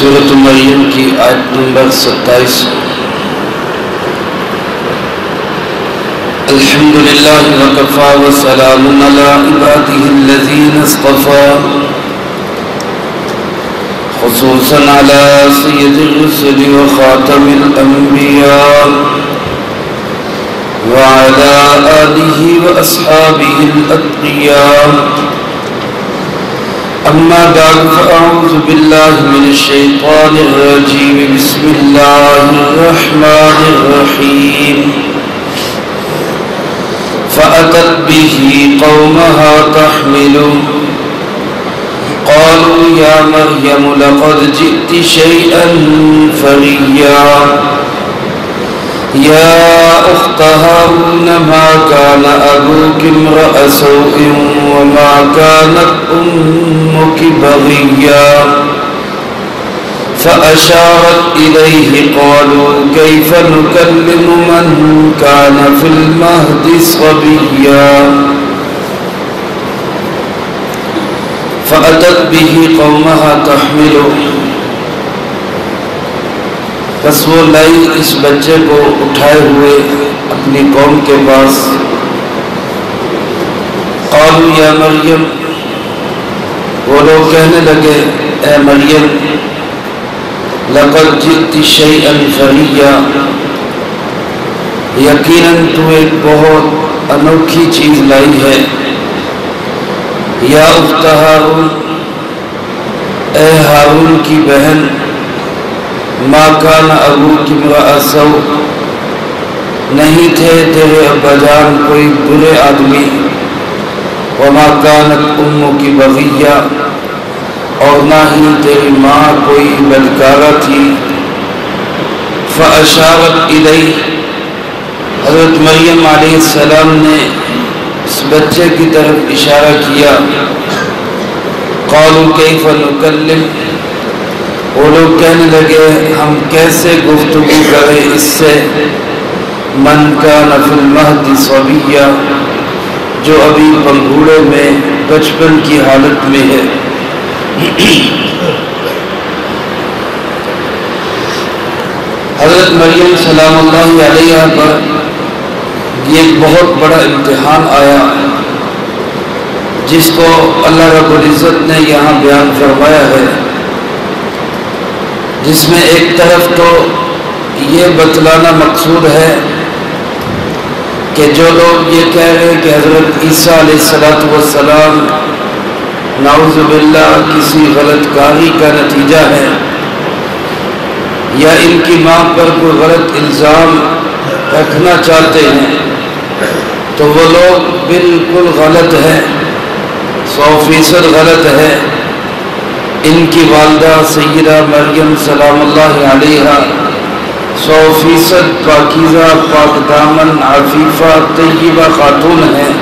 سورۃ مریم کی آیت نمبر 27۔ الحمد للہ وکفی وسلام علی عبادہ الذین اصطفیٰ خصوصا علی سید الرسل وخاتم الانبیاء وعلى آلہ واصحابہ الاتقیاء۔ اما بعد فاعوذ باللہ من الشیطان الرجیم بسم اللہ الرحمن الرحیم۔ فأتت به قومها تحمله قالوا يا مريم لقد جئت شيئا فريا يا أخت هارون ما كان أبوك امرأ سوء وما كانت أمك بغيا فأشارت إليه قالوا كيف نكلم من كان في المهد صبيا فأتت به قومها تحمله۔ بس وہ لائی اس بچے کو اٹھائے ہوئے اپنی قوم کے پاس۔ قالوا یا مریم، وہ لوگ کہنے لگے اے مریم، لقد جئت شیئا فریا، یقیناً تو ایک بہت انوکھی چیز لائی ہے۔ یا اخت ہارون، اے ہارون کی بہن، ما کان ابوک امرأ سوء، نہیں تھے تیرے ابا جان کوئی برے آدمی، وما کانت امک بغیہ، اور نہ ہی تیری ماں کوئی بدکارہ تھی۔ فاشارت الیہ، حضرت مریم علیہ السلام نے اس بچے کی طرف اشارہ کیا۔ قالوا کیف نکلم، وہ لوگ کہنے لگے ہم کیسے گفتگو کریں اس سے، من کان فی المہد صبیا، جو ابھی پنگھوڑے میں بچپن کی حالت میں ہے۔ حضرت مریم سلام اللہ علیہ پر یہ ایک بہت بڑا امتحان آیا، جس کو اللہ رب العزت نے یہاں بیان فرمایا ہے، جس میں ایک طرف تو یہ بتلانا مقصود ہے کہ جو لوگ یہ کہہ رہے ہیں کہ حضرت عیسیٰ علیہ السلام نعوذ باللہ کسی غلط کاری کا نتیجہ ہے، یا ان کی ماں پر کوئی غلط الزام رکھنا چاہتے ہیں، تو وہ لوگ بالکل غلط ہے، 100% غلط ہے۔ ان کی والدہ سیدہ مریم سلام اللہ علیہ 100% پاکیزہ، پاک دامن، عفیفہ، طیبہ خاتون ہیں۔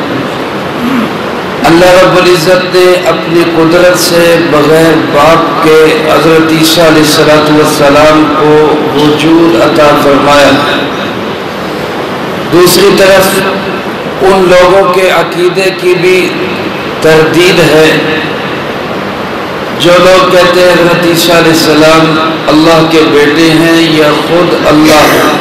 اللہ رب العزت نے اپنی قدرت سے بغیر باپ کے حضرت عیسیٰ علیہ السلام کو وجود عطا فرمایا۔ دوسری طرف ان لوگوں کے عقیدے کی بھی تردید ہے جو لوگ کہتے ہیں حضرت عیسیٰ علیہ السلام اللہ کے بیٹے ہیں یا خود اللہ ہیں۔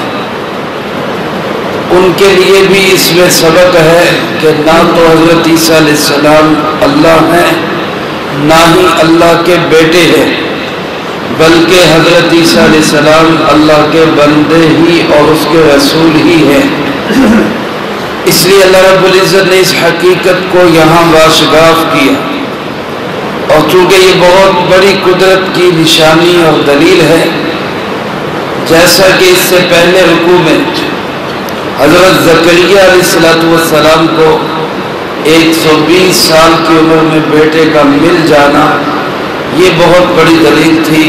ان کے لیے بھی اس میں سبق ہے کہ نہ تو حضرت عیسیٰ علیہ السلام اللہ ہیں، نہ ہی اللہ کے بیٹے ہیں، بلکہ حضرت عیسیٰ علیہ السلام اللہ کے بندے ہی اور اس کے رسول ہی ہیں۔ اس لیے اللہ رب العزت نے اس حقیقت کو یہاں واشگاف کیا، اور چونکہ یہ بہت بڑی قدرت کی نشانی اور دلیل ہے، جیسا کہ اس سے پہلے رکوع میں حضرت زکریا علیہ السلام کو 120 سال کی عمر میں بیٹے کا مل جانا یہ بہت بڑی دلیل تھی۔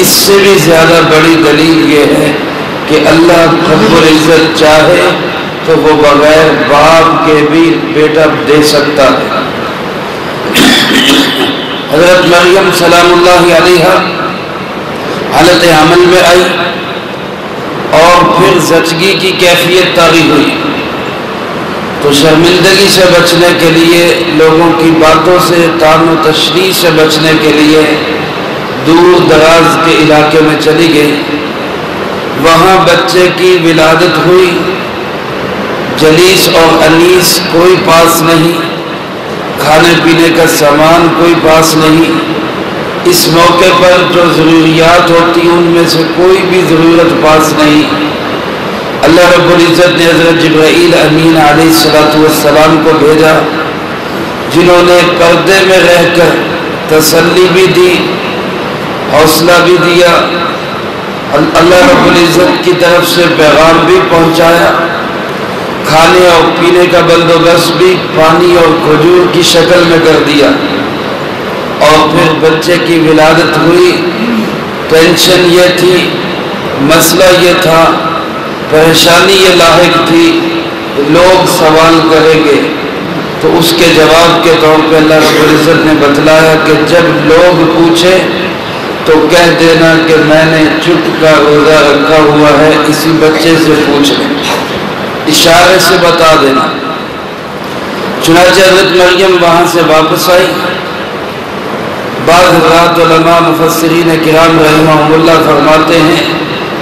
اس سے بھی زیادہ بڑی دلیل یہ ہے کہ اللہ رب العزت چاہے تو وہ بغیر باپ کے بھی بیٹا دے سکتا ہے۔ حضرت مریم سلام اللہ علیہ حالت حمل میں آئی اور پھر زچگی کی کیفیت طاری ہوئی، تو شرمندگی سے بچنے کے لیے، لوگوں کی باتوں سے، طعن و تشریح سے بچنے کے لیے دور دراز کے علاقے میں چلی گئی. وہاں بچے کی ولادت ہوئی. جلیس اور انیس کوئی پاس نہیں، کھانے پینے کا سامان کوئی پاس نہیں. اس موقع پر جو ضروریات ہوتی ہیں ان میں سے کوئی بھی ضرورت پاس نہیں. اللہ رب العزت نے حضرت جبرائیل امین علیہ السلام کو بھیجا، جنہوں نے پردے میں رہ کر تسلی بھی دی، حوصلہ بھی دیا، اللہ رب العزت کی طرف سے پیغام بھی پہنچایا، کھانے اور پینے کا بندوبست بھی پانی اور کھجور کی شکل میں کر دیا. اور پھر بچے کی ولادت ہوئی. ٹینشن یہ تھی، مسئلہ یہ تھا، پریشانی یہ لاحق تھی، لوگ سوال کریں گے. تو اس کے جواب کے طور پہ اللہ رب العزت نے بتلایا کہ جب لوگ پوچھے تو کہہ دینا کہ میں نے چٹ کا روزہ رکھا ہوا ہے، اسی بچے سے پوچھ لیں، اشارے سے بتا دینا. چنانچہ حضرت مریم وہاں سے واپس آئی. بعض حضرات علماء مفسرین کرام رحمہم اللہ فرماتے ہیں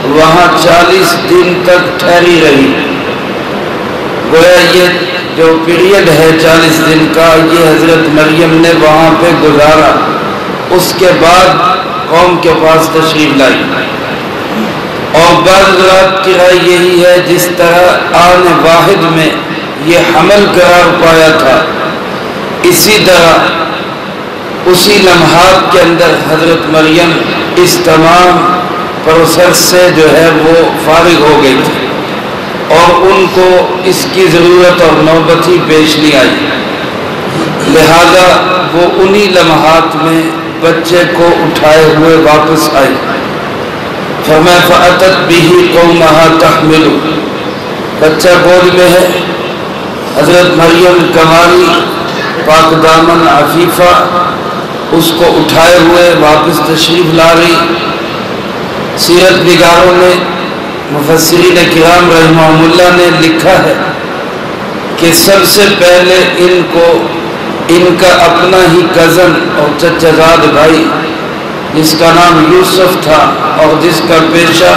وہاں 40 دن تک ٹھہری رہی. گویا یہ جو پیریڈ ہے 40 دن کا، یہ حضرت مریم نے وہاں پہ گزارا. اس کے بعد قوم کے پاس تشریف لائی. اور بعض حضرات کی رائے یہی ہے جس طرح آن واحد میں یہ حمل قرار پایا تھا، اسی طرح اسی لمحات کے اندر حضرت مریم اس تمام پروسیس سے جو ہے وہ فارغ ہو گئی تھی، اور ان کو اس کی ضرورت اور نوبت ہی پیش نہیں آئی. لہذا وہ انہی لمحات میں بچے کو اٹھائے ہوئے واپس آئی. فرمایا فَأَتَتْ بِهِ قَوْمَهَا تَحْمِلُ، بچہ گود میں ہے. حضرت مریم کماری پاک دامن عفیفہ اس کو اٹھائے ہوئے واپس تشریف لا رہی. سیرت نگاروں نے، مفسرین کرام رحمہم اللہ نے لکھا ہے کہ سب سے پہلے ان کا اپنا ہی کزن اور چچا زاد بھائی جس کا نام یوسف تھا اور جس کا پیشہ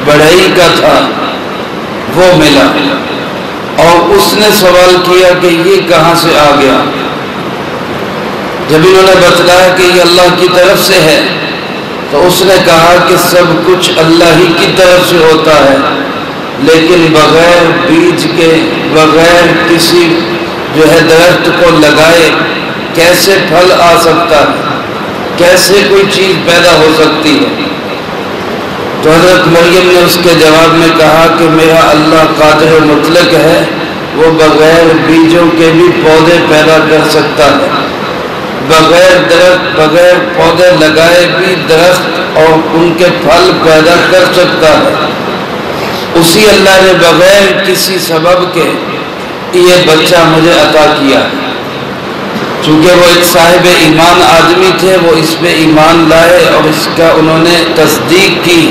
بڑھئی کا تھا وہ ملا، اور اس نے سوال کیا کہ یہ کہاں سے آ گیا. جب انہوں نے بتلایا کہ یہ اللہ کی طرف سے ہے تو اس نے کہا کہ سب کچھ اللہ ہی کی طرف سے ہوتا ہے، لیکن بغیر بیج کے، بغیر کسی جو ہے درخت کو لگائے کیسے پھل آ سکتا ہے، کیسے کوئی چیز پیدا ہو سکتی ہے. تو حضرت مریم نے اس کے جواب میں کہا کہ میرا اللہ قادر مطلق ہے، وہ بغیر بیجوں کے بھی پودے پیدا کر سکتا ہے، بغیر درخت، بغیر پودے لگائے بھی درخت اور ان کے پھل پیدا کر سکتا ہے. اسی اللہ نے بغیر کسی سبب کے یہ بچہ مجھے عطا کیا. چونکہ وہ ایک صاحب ایمان آدمی تھے، وہ اس پہ ایمان لائے اور اس کا انہوں نے تصدیق کی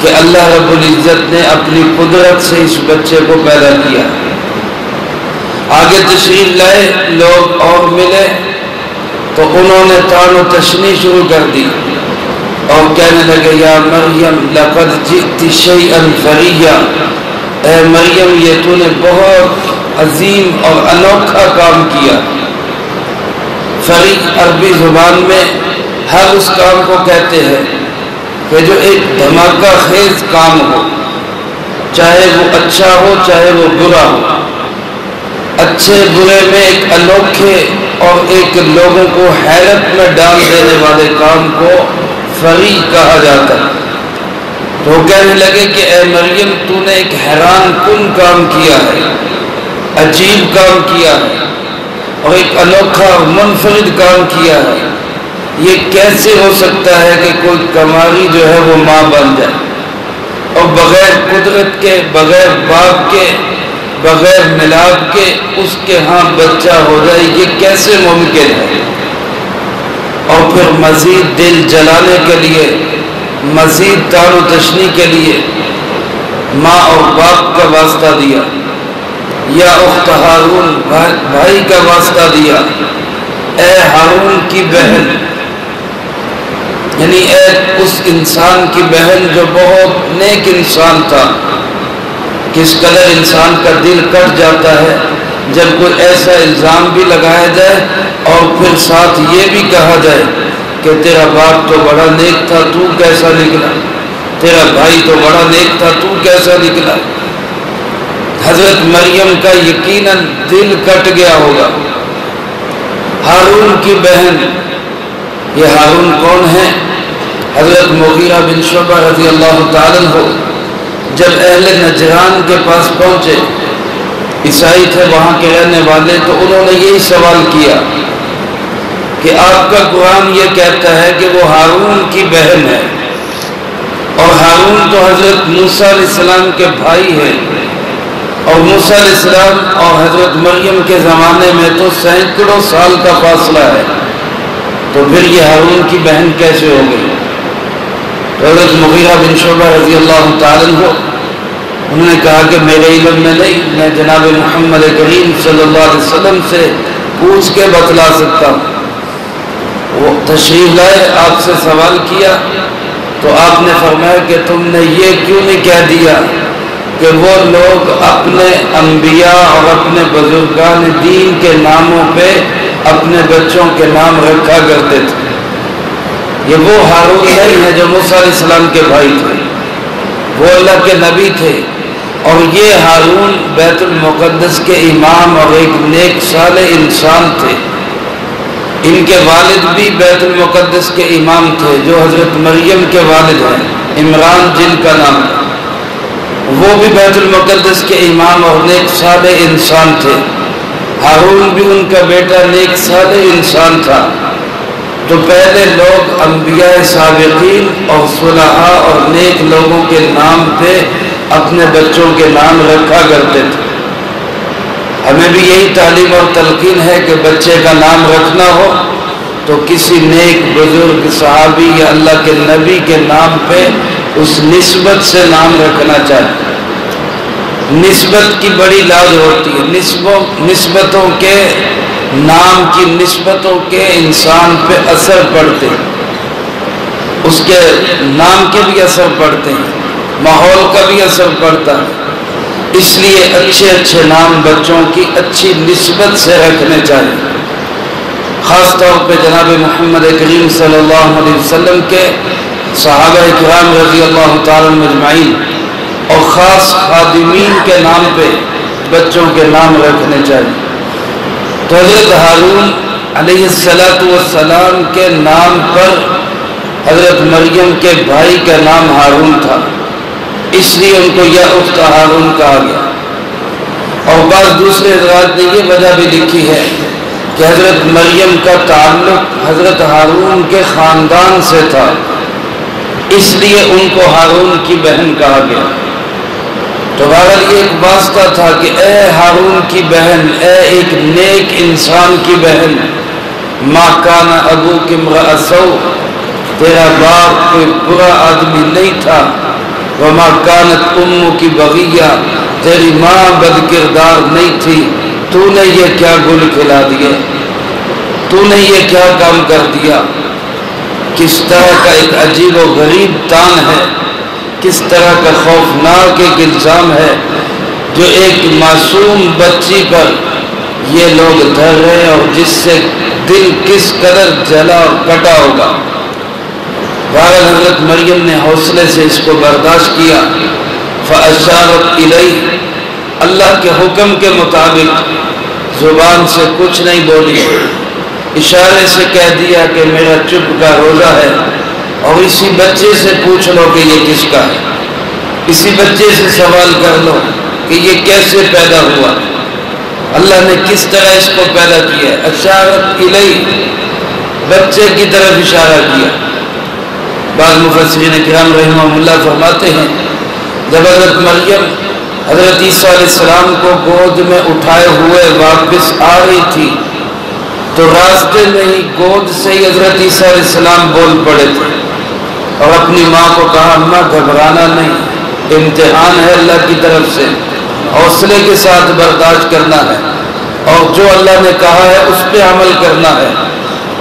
کہ اللہ رب العزت نے اپنی قدرت سے اس بچے کو پیدا کیا. آگے تشریف لائے، لوگ اور ملے تو انہوں نے طعن و تشنیع شروع کر دی اور کہنے لگے یا مریم لقد جئت شیئا فریا، اے مریم یہ تو نے بہت عظیم اور انوکھا کام کیا. فری عربی زبان میں ہر اس کام کو کہتے ہیں کہ جو ایک دھماکہ خیز کام ہو، چاہے وہ اچھا ہو چاہے وہ برا ہو. اچھے برے میں ایک انوکھے اور ایک لوگوں کو حیرت میں ڈال دینے والے کام کو فری کہا جاتا ہے. تو کہنے لگے کہ اے مریم تو نے ایک حیران کن کام کیا ہے، عجیب کام کیا ہے اور ایک انوکھا اور منفرد کام کیا ہے. یہ کیسے ہو سکتا ہے کہ کوئی کماری جو ہے وہ ماں بن جائے اور بغیر قدرت کے، بغیر باپ کے، بغیر ملاپ کے اس کے ہاں بچہ ہو جائے، یہ کیسے ممکن ہے؟ اور پھر مزید دل جلانے کے لیے، مزید طعن و تشنیع کے لیے ماں اور باپ کا واسطہ دیا، یا اخت ہارون بھائی کا واسطہ دیا، اے ہارون کی بہن. یعنی ایک اس انسان کی بہن جو بہت نیک انسان تھا. کس قدر انسان کا دل کٹ جاتا ہے جب کوئی ایسا الزام بھی لگایا جائے اور پھر ساتھ یہ بھی کہا جائے کہ تیرا باپ تو بڑا نیک تھا، تو کیسا نکلا، تیرا بھائی تو بڑا نیک تھا، تو کیسا نکلا. حضرت مریم کا یقیناً دل کٹ گیا ہوگا. ہارون کی بہن، یہ ہارون کون ہے؟ حضرت مغیرہ بن شعبہ رضی اللہ تعالیٰ عنہ جب اہل نجران کے پاس پہنچے، عیسائی تھے وہاں کے رہنے والے، تو انہوں نے یہی سوال کیا کہ آپ کا قرآن یہ کہتا ہے کہ وہ ہارون کی بہن ہے، اور ہارون تو حضرت موسیٰ علیہ السلام کے بھائی ہیں، اور موسیٰ علیہ السلام اور حضرت مریم کے زمانے میں تو سینکڑوں سال کا فاصلہ ہے، تو پھر یہ ہارون کی بہن کیسے ہو گئی؟ حضرت مغیرہ بن شعبہ رضی اللہ تعالیٰ عنہ انہوں نے کہا کہ میرے علم میں نہیں، میں جناب محمد کریم صلی اللہ علیہ وسلم سے پوچھ کے بتلا سکتا ہوں. وہ تشریف لائے، آپ سے سوال کیا تو آپ نے فرمایا کہ تم نے یہ کیوں نہیں کہہ دیا کہ وہ لوگ اپنے انبیاء اور اپنے بزرگان دین کے ناموں پہ اپنے بچوں کے نام رکھا کرتے تھے. یہ وہ ہارون نہیں ہے جو موسیٰ علیہ السلام کے بھائی تھے، وہ اللہ کے نبی تھے، اور یہ ہارون بیت المقدس کے امام اور ایک نیک صالح انسان تھے. ان کے والد بھی بیت المقدس کے امام تھے جو حضرت مریم کے والد ہیں، عمران جن کا نام ہے، وہ بھی بیت المقدس کے امام اور نیک صالح انسان تھے. ہارون بھی ان کا بیٹا نیک صالح انسان تھا. تو پہلے لوگ انبیاء سابقین اور صلحاء اور نیک لوگوں کے نام پہ اپنے بچوں کے نام رکھا کرتے تھے. ہمیں بھی یہی تعلیم اور تلقین ہے کہ بچے کا نام رکھنا ہو تو کسی نیک بزرگ صحابی یا اللہ کے نبی کے نام پہ اس نسبت سے نام رکھنا چاہیے. نسبت کی بڑی لاز ہوتی ہے. نسبتوں کے نام کی نسبتوں کے انسان پہ اثر پڑتے ہیں، اس کے نام کے بھی اثر پڑتے ہیں، ماحول کا بھی اثر پڑتا ہے. اس لیے اچھے اچھے نام بچوں کی اچھی نسبت سے رکھنے چاہیے. خاص طور پہ جناب محمد کریم صلی اللہ علیہ وسلم کے صحابہ کرام رضی اللہ تعالیٰ مجمعین اور خاص خادمین کے نام پہ بچوں کے نام رکھنے چاہیے. تو حضرت ہارون علیہ السلام کے نام پر حضرت مریم کے بھائی کا نام ہارون تھا، اس لیے ان کو یا اخت ہارون کہا گیا. اور بعض دوسرے حضرات نے یہ وجہ بھی لکھی ہے کہ حضرت مریم کا تعلق حضرت ہارون کے خاندان سے تھا، اس لیے ان کو ہارون کی بہن کہا گیا. تو بہرحال یہ ایک واسطہ تھا کہ اے ہارون کی بہن، اے ایک نیک انسان کی بہن، ما کان ابوک امرأ سوء، تیرا باپ کوئی برا آدمی نہیں تھا، وما کانت امک بغیہ، تیری ماں بد کردار نہیں تھی. تو نے یہ کیا گل کھلا دیے، تو نے یہ کیا کام کر دیا. کس طرح کا ایک عجیب و غریب تان ہے، کس طرح کا خوفناک ایک الزام ہے جو ایک معصوم بچی پر یہ لوگ دھر رہے ہیں، اور جس سے دل کس قدر جلا اور کٹا ہوگا. بہرحال حضرت مریم نے حوصلے سے اس کو برداشت کیا. فَأَشَارَتْ إِلَيْهِ، اللہ کے حکم کے مطابق زبان سے کچھ نہیں بولی، اشارے سے کہہ دیا کہ میرا چپ کا روزہ ہے، اور اسی بچے سے پوچھ لو کہ یہ کس کا ہے، اسی بچے سے سوال کر لو کہ یہ کیسے پیدا ہوا، اللہ نے کس طرح اس کو پیدا کیا. اشارت الیہ، بچے کی طرف اشارہ کیا. بعض مفسرین کرام رحمہ اللہ فرماتے ہیں جب حضرت مریم حضرت عیسیٰ علیہ السلام کو گود میں اٹھائے ہوئے واپس آ رہی تھی تو راستے میں ہی گود سے ہی حضرت عیسیٰ علیہ السلام بول پڑے تھے، اور اپنی ماں کو کہا اماں گھبرانا نہیں، امتحان ہے اللہ کی طرف سے، حوصلے کے ساتھ برداشت کرنا ہے، اور جو اللہ نے کہا ہے اس پہ عمل کرنا ہے.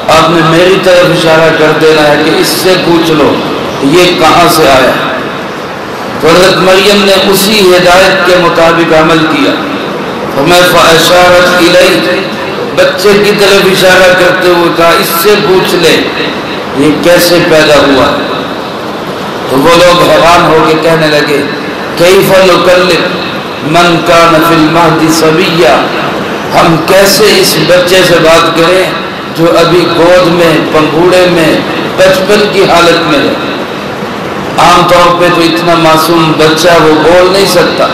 آپ نے میری طرف اشارہ کر دینا ہے کہ اس سے پوچھ لو یہ کہاں سے آیا۔ تو حضرت مریم نے اسی ہدایت کے مطابق عمل کیا۔ فَأَشَارَتْ إِلَيْهِ، بچے کی طرف اشارہ کرتے ہوئے کہا اس سے پوچھ لے یہ کیسے پیدا ہوا۔ تو وہ لوگ حیران ہو کے کہنے لگے کیف نکلم من کان فی المہد صبیا، ہم کیسے اس بچے سے بات کریں جو ابھی گود میں پنگھوڑے میں بچپن کی حالت میں ہے۔ عام طور پہ تو اتنا معصوم بچہ وہ بول نہیں سکتا،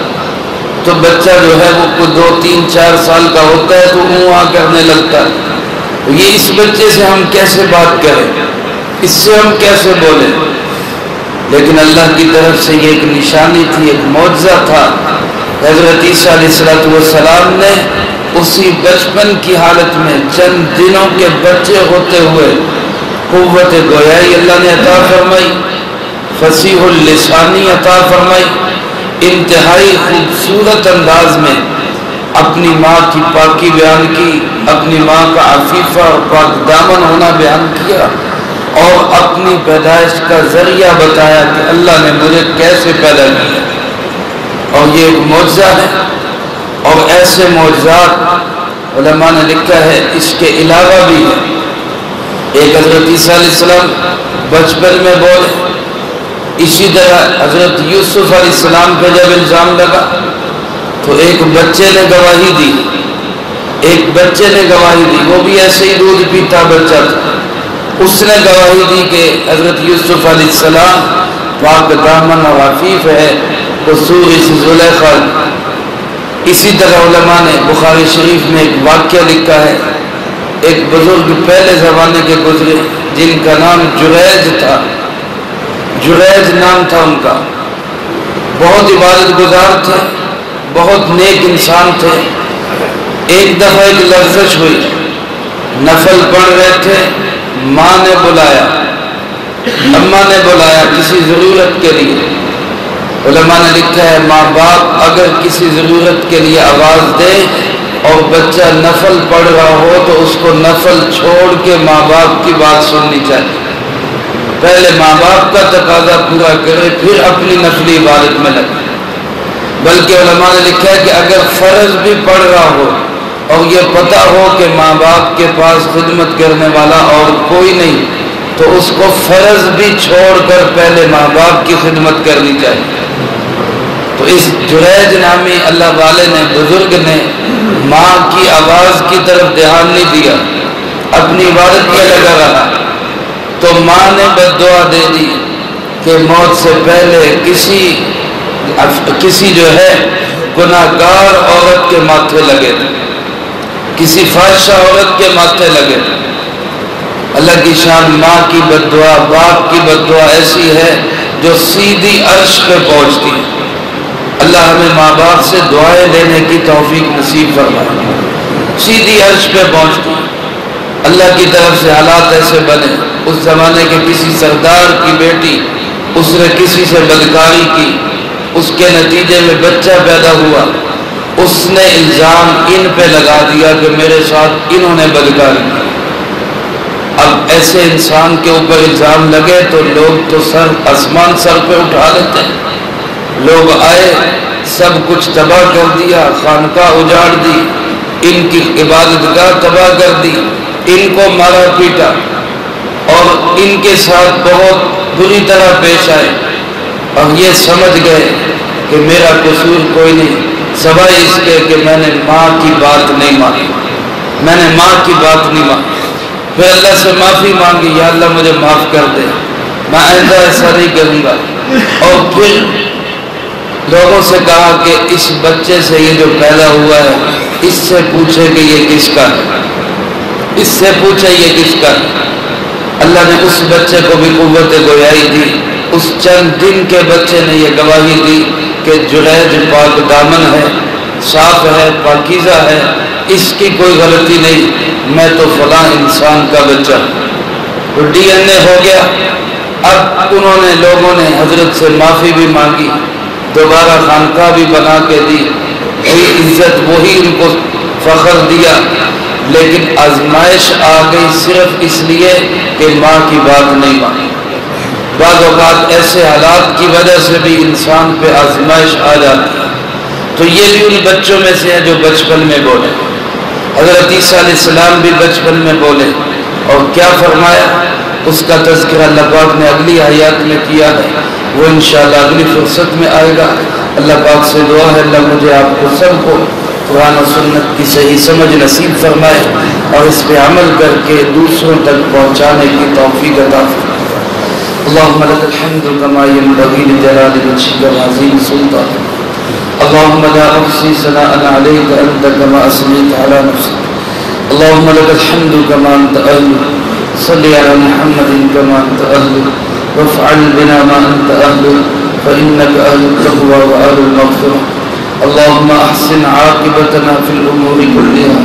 تو بچہ جو ہے وہ کوئی 2 3 4 سال کا ہوتا ہے تو منہ کرنے لگتا ہے۔ یہ اس بچے سے ہم کیسے بات کریں، اس سے ہم کیسے بولیں؟ لیکن اللہ کی طرف سے یہ ایک نشانی تھی، ایک معجزہ تھا۔ حضرت عیسیٰ علیہ السلام نے اسی بچپن کی حالت میں چند دنوں کے بچے ہوتے ہوئے قوت گویائی اللہ نے عطا فرمائی، فصیح اللسانی عطا فرمائی، انتہائی خوبصورت انداز میں اپنی ماں کی پاکی بیان کی، اپنی ماں کا عفیفہ اور پاک دامن ہونا بیان کیا، اور اپنی پیدائش کا ذریعہ بتایا کہ اللہ نے مجھے کیسے پیدا کیا۔ اور یہ ایک معجزہ ہے، اور ایسے معجزات علماء نے لکھا ہے اس کے علاوہ بھی ہے۔ ایک حضرت عیسیٰ علیہ السلام بچپن میں بولے، اسی طرح حضرت یوسف علیہ السلام پہ جب الزام لگا تو ایک بچے نے گواہی دی، ایک بچے نے گواہی دی، وہ بھی ایسے ہی دودھ پیتا بچہ تھا، اس نے گواہی دی کہ حضرت یوسف علیہ السلام پاک دامن اور عفیف ہے، قصور سے زلیخا۔ اسی طرح علماء نے بخاری شریف میں ایک واقعہ لکھا ہے، ایک بزرگ پہلے زمانے کے گزرے جن کا نام جریج تھا، جریج نام تھا ان کا، بہت عبادت گزار تھے، بہت نیک انسان تھے۔ ایک دفعہ ایک لغزش ہوئی، نفل پڑھ رہے تھے، ماں نے بلایا، اماں نے بلایا کسی ضرورت کے لیے۔ علماء نے لکھا ہے ماں باپ اگر کسی ضرورت کے لیے آواز دے اور بچہ نفل پڑھ رہا ہو تو اس کو نفل چھوڑ کے ماں باپ کی بات سننی چاہیے، پہلے ماں باپ کا تقاضا پورا کرے پھر اپنی نفلی عبادت میں لگے۔ بلکہ علماء نے لکھا ہے کہ اگر فرض بھی پڑھ رہا ہو اور یہ پتہ ہو کہ ماں باپ کے پاس خدمت کرنے والا اور کوئی نہیں تو اس کو فرض بھی چھوڑ کر پہلے ماں باپ کی خدمت کرنی چاہیے۔ تو اس جریج نامی اللہ والے نے، بزرگ نے، ماں کی آواز کی طرف دھیان نہیں دیا، اپنی عبادت میں لگا رہا، تو ماں نے بد دعا دے دی کہ موت سے پہلے کسی جو ہے گناہگار عورت کے ماتھے لگے، کسی فاحشہ عورت کے ماتھے لگے۔ اللہ کی شان، ماں کی بد دعا، باپ کی بد دعا ایسی ہے جو سیدھی عرش پہ پہنچتی ہے۔ اللہ ہمیں ماں باپ سے دعائیں لینے کی توفیق نصیب فرمائے، سیدھی عرش پہ پہنچتی ہے۔ اللہ کی طرف سے حالات ایسے بنے، اس زمانے کے کسی سردار کی بیٹی، اس نے کسی سے بدکاری کی، اس کے نتیجے میں بچہ پیدا ہوا، اس نے الزام ان پہ لگا دیا کہ میرے ساتھ انہوں نے بدکاری کی۔ اب ایسے انسان کے اوپر الزام لگے تو لوگ تو آسمان سر پہ اٹھا لیتے ہیں۔ لوگ آئے، سب کچھ تباہ کر دیا، خانقاہ اجاڑ دی، ان کی عبادت گاہ تباہ کر دی، ان کو مارا پیٹا اور ان کے ساتھ بہت بری طرح پیش آئے، اور یہ سمجھ گئے کہ میرا قصور کوئی نہیں سوائے اس کے کہ میں نے ماں کی بات نہیں مانی، میں نے ماں کی بات نہیں مانی۔ پھر اللہ سے معافی مانگی، یا اللہ مجھے معاف کر دے، میں آئندہ ایسا نہیں کروں گا۔ اور پھر لوگوں سے کہا کہ اس بچے سے یہ جو پیدا ہوا ہے اس سے پوچھے کہ یہ کس کا ہے، اس سے پوچھے یہ کس کا ہے۔ اللہ نے اس بچے کو بھی قوت گویائی دی، اس چند دن کے بچے نے یہ گواہی دی کہ جریج پاک دامن ہے، صاف ہے، پاکیزہ ہے، اس کی کوئی غلطی نہیں، میں تو فلاں انسان کا بچہ۔ تو ڈی این اے ہو گیا۔ اب انہوں نے، لوگوں نے حضرت سے معافی بھی مانگی، دوبارہ خانقاہ بھی بنا کے دی، وہی عزت، وہی ان کو فخر دیا، لیکن آزمائش آ گئی صرف اس لیے کہ ماں کی بات نہیں مانی۔ بعض اوقات ایسے حالات کی وجہ سے بھی انسان پہ آزمائش آ جاتی ہے، تو یہ بھی ان بچوں میں سے ہے جو بچپن میں بولے۔ حضرت عیسیٰ علیہ السلام بھی بچپن میں بولے، اور کیا فرمایا اس کا تذکرہ اللہ پاک نے اگلی آیات میں کیا ہے، وہ انشاءاللہ اگلی فرصت میں آئے گا۔ اللہ پاک سے دعا ہے اللہ مجھے آپ کو سب کو قرآن و سنت کی صحیح سمجھ نصیب فرمائے اور اس پہ عمل کر کے دوسروں تک پہنچانے کی توفیق عطا فرمائے۔ اللہم لک الحمد کما ینبغی لجلال وجہک العظیم سلطانک، اللہم لا احصی ثناء علیک انت کما اثنیت علی نفسک، اللہم لک الحمد کما انت اہل، صلی علی محمد کما انت اہل، وافعل بنا ما انت اہل فإنك أهل التقوى وأهل المغفرة، اللهم أحسن عاقبتنا في الأمور كلها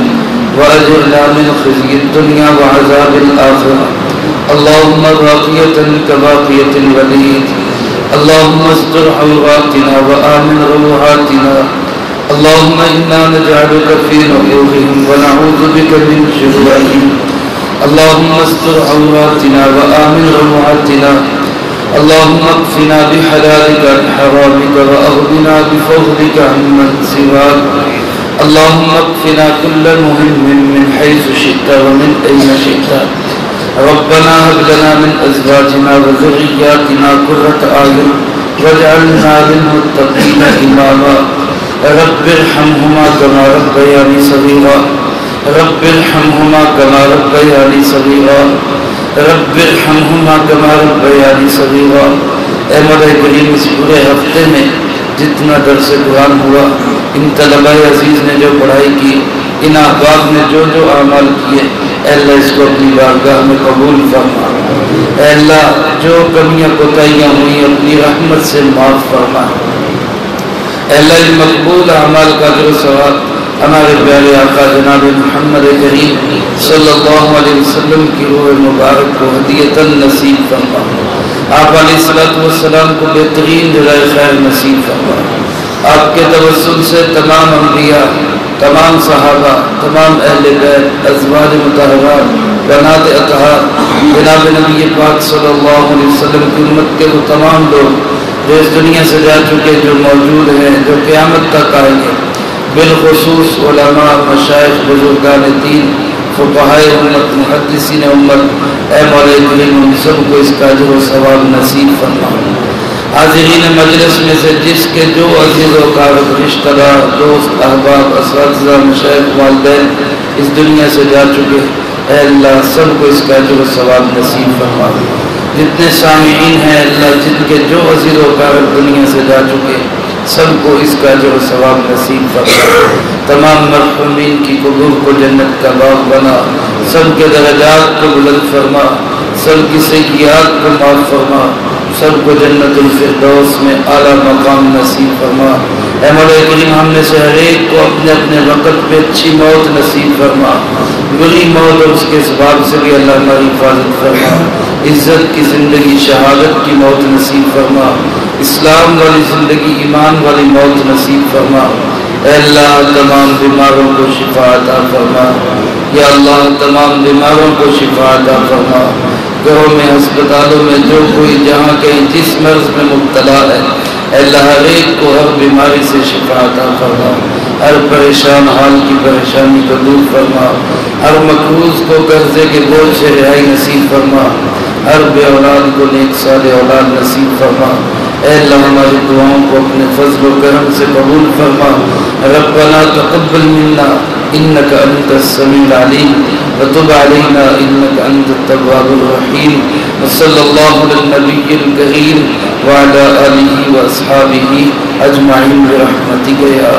وأجرنا من خزي الدنيا وعذاب الآخرة، اللهم راقية كباقية الوليد، اللهم استر عوراتنا وآمن روعاتنا، اللهم إنا نجعلك في نحورهم ونعوذ بك من شرورهم، اللهم استر عوراتنا وآمن روعاتنا، اللهم اكفنا بحلالك عن حرامك وأغننا بفضلك عمن سواك، اللهم اكفنا كل مهم من حيث شئت ومن أين شئت، ربنا هب لنا من أزواجنا وذرياتنا قرة أعين واجعلنا للمتقين إماما، رب ارحمهما كما ربياني صغيرا، رب ارحمهما كما ربياني صغيرا، رب ارحمهما كما ربياني صغيرا۔ اے مولا کریم، اس پورے ہفتے میں جتنا درس قرآن ہوا، ان طلباء عزیز نے جو پڑھائی کی، ان احباب نے جو جو اعمال کیے، اے اللہ اس کو اپنی بارگاہ میں قبول فرما، اے اللہ جو کمیاں کوتاہیاں ہوئی اپنی رحمت سے معاف فرما، اے اللہ ان مقبول اعمال کا جو ثواب ہمارے پیارے آقا جناب محمد کریم صلی اللہ علیہ وسلم کی روح مبارک کو ہدیۃً نصیب فرما، آپ علیہ السلام کو بہترین جزائے خیر نصیب فرما، آپ کے توسل سے تمام انبیاء، تمام صحابہ، تمام اہل بیت، ازواج مطہرات، بنات اطہار، جناب نبی پاک صلی اللہ علیہ وسلم کی امت کے وہ تمام لوگ جو اس دنیا سے جا چکے، جو موجود ہیں، جو قیامت تک آئیں گے، بالخصوص علماء، مشائخ، بزرگان دین، فقہائے امت، محدثین امت، اے مولا کریم ہم سب کو اس کا اجر و ثواب نصیب فرما۔ حاضرین مجلس میں سے جس کے جو عزیز و اقارب، رشتہ دار، دوست، احباب، اساتذہ، مشائخ، والدین اس دنیا سے جا چکے، اے اللہ سب کو اس کا اجر و ثواب نصیب فرما۔ جتنے سامعین ہیں اللہ جن کے جو عزیز و اقارب دنیا سے جا چکے، سب کو اس کا اجر و ثواب نصیب فرما، تمام مرحومین کی قبور کو جنت کا باغ بنا، سب کے درجات کو بلند فرما، سب کی سیئات کو معاف فرما، سب کو جنت الفردوس میں اعلیٰ مقام نصیب فرما۔ اے مولا کریم ہم میں سے ہر ایک کو اپنے اپنے وقت پہ اچھی موت نصیب فرما، بری موت اور اس کے اسباب سے بھی اللہ ہماری حفاظت فرما، عزت کی زندگی، شہادت کی موت نصیب فرما، اسلام والی زندگی، ایمان والی موت نصیب فرما۔ اے اللہ تمام بیماروں کو شفا عطا فرما، یا اللہ تمام بیماروں کو شفا عطا فرما، گھروں میں، ہسپتالوں میں جو کوئی جہاں کہیں جس مرض میں مبتلا ہے، اے اللہ ہر ایک کو ہر بیماری سے شفا عطا فرما، ہر پریشان حال کی پریشانی کو دور فرما، ہر مقروض کو قرضے کے بوجھ سے رہائی نصیب فرما، ہر بے اولاد کو نیک صالح اولاد نصیب فرما۔ اے اللہ ہماری دعاؤں کو اپنے فضل و کرم سے قبول فرما۔ ربنا تقبل منا انك انت السميع العليم وتب علينا انك انت التواب الرحيم، وصلى الله على النبي الكريم وعلى آله واصحابه اجمعين برحمتك يا